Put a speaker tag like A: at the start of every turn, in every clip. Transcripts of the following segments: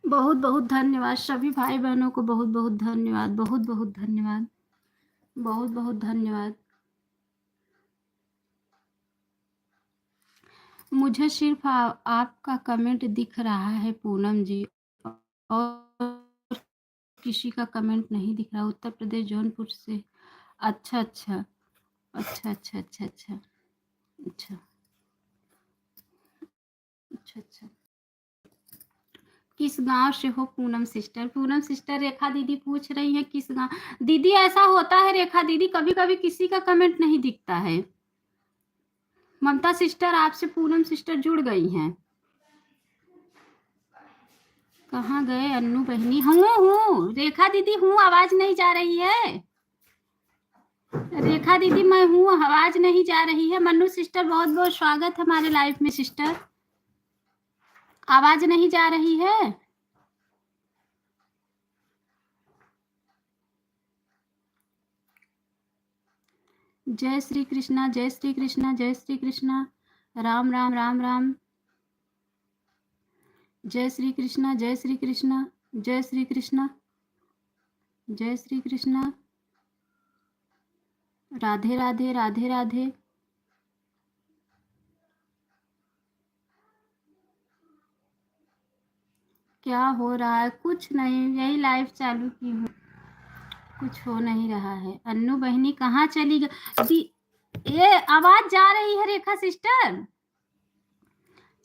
A: बहुत बहुत धन्यवाद सभी भाई बहनों को, बहुत बहुत धन्यवाद, बहुत बहुत धन्यवाद, बहुत बहुत धन्यवाद। मुझे सिर्फ आपका कमेंट दिख रहा है पूनम जी, और किसी का कमेंट नहीं दिख रहा। उत्तर प्रदेश जौनपुर से। अच्छा अच्छा अच्छा अच्छा अच्छा अच्छा अच्छा अच्छा अच्छा। किस गांव से हो पूनम सिस्टर? पूनम सिस्टर रेखा दीदी पूछ रही है किस गांव। दीदी ऐसा होता है रेखा दीदी, कभी कभी किसी का कमेंट नहीं दिखता है। ममता सिस्टर आपसे पूनम सिस्टर जुड़ गई हैं। कहाँ गए अन्नू बहनी? हूँ रेखा दीदी हूँ, आवाज नहीं जा रही है। रेखा दीदी मैं हूँ, आवाज नहीं जा रही है। मन्नू सिस्टर बहुत बहुत स्वागत हमारे लाइफ में सिस्टर। आवाज नहीं जा रही है। जय श्री कृष्णा, जय श्री कृष्णा, जय श्री कृष्णा। राम राम राम राम। जय श्री कृष्णा, जय श्री कृष्णा, जय श्री कृष्णा, जय श्री कृष्णा। राधे राधे राधे राधे। क्या हो रहा है? कुछ नहीं, यही लाइव चालू की हूँ, कुछ हो नहीं रहा है। अन्नू बहनी कहाँ चली गई? ये आवाज जा रही है रेखा सिस्टर?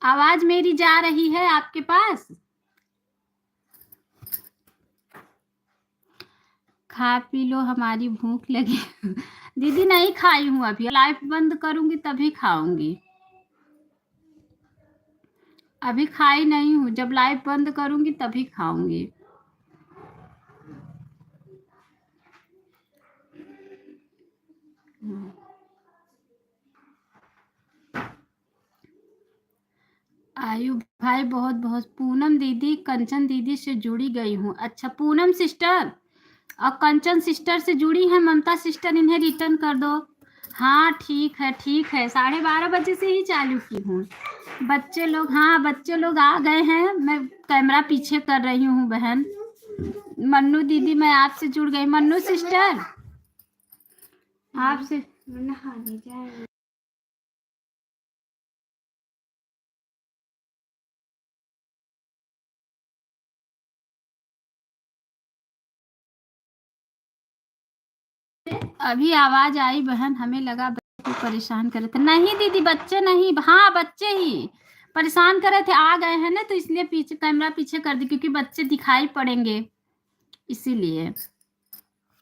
A: आवाज मेरी जा रही है आपके पास? खा पी लो, हमारी भूख लगी। दीदी नहीं खाई हूँ अभी, लाइव बंद करूंगी तभी खाऊंगी। अभी खाई नहीं हूँ, जब लाइव बंद करूंगी तभी खाऊंगी। आयु भाई बहुत बहुत। पूनम दीदी कंचन दीदी से जुड़ी गई हूँ। अच्छा पूनम सिस्टर और कंचन सिस्टर से जुड़ी हैं ममता सिस्टर, इन्हें रिटर्न कर दो। हाँ ठीक है ठीक है, 12:30 बजे से ही चालू की हूँ। बच्चे लोग, हाँ बच्चे लोग आ गए हैं, मैं कैमरा पीछे कर रही हूँ बहन। मन्नू दीदी मैं आपसे जुड़ गई। मन्नू सिस्टर आपसे नहाने जाए। अभी आवाज आई बहन, हमें लगा बच्चे परेशान कर रहे थे। नहीं दीदी बच्चे नहीं, हाँ बच्चे ही परेशान कर रहे थे। आ गए हैं ना तो इसलिए पीछे कैमरा पीछे कर दी, क्योंकि बच्चे दिखाई पड़ेंगे इसीलिए।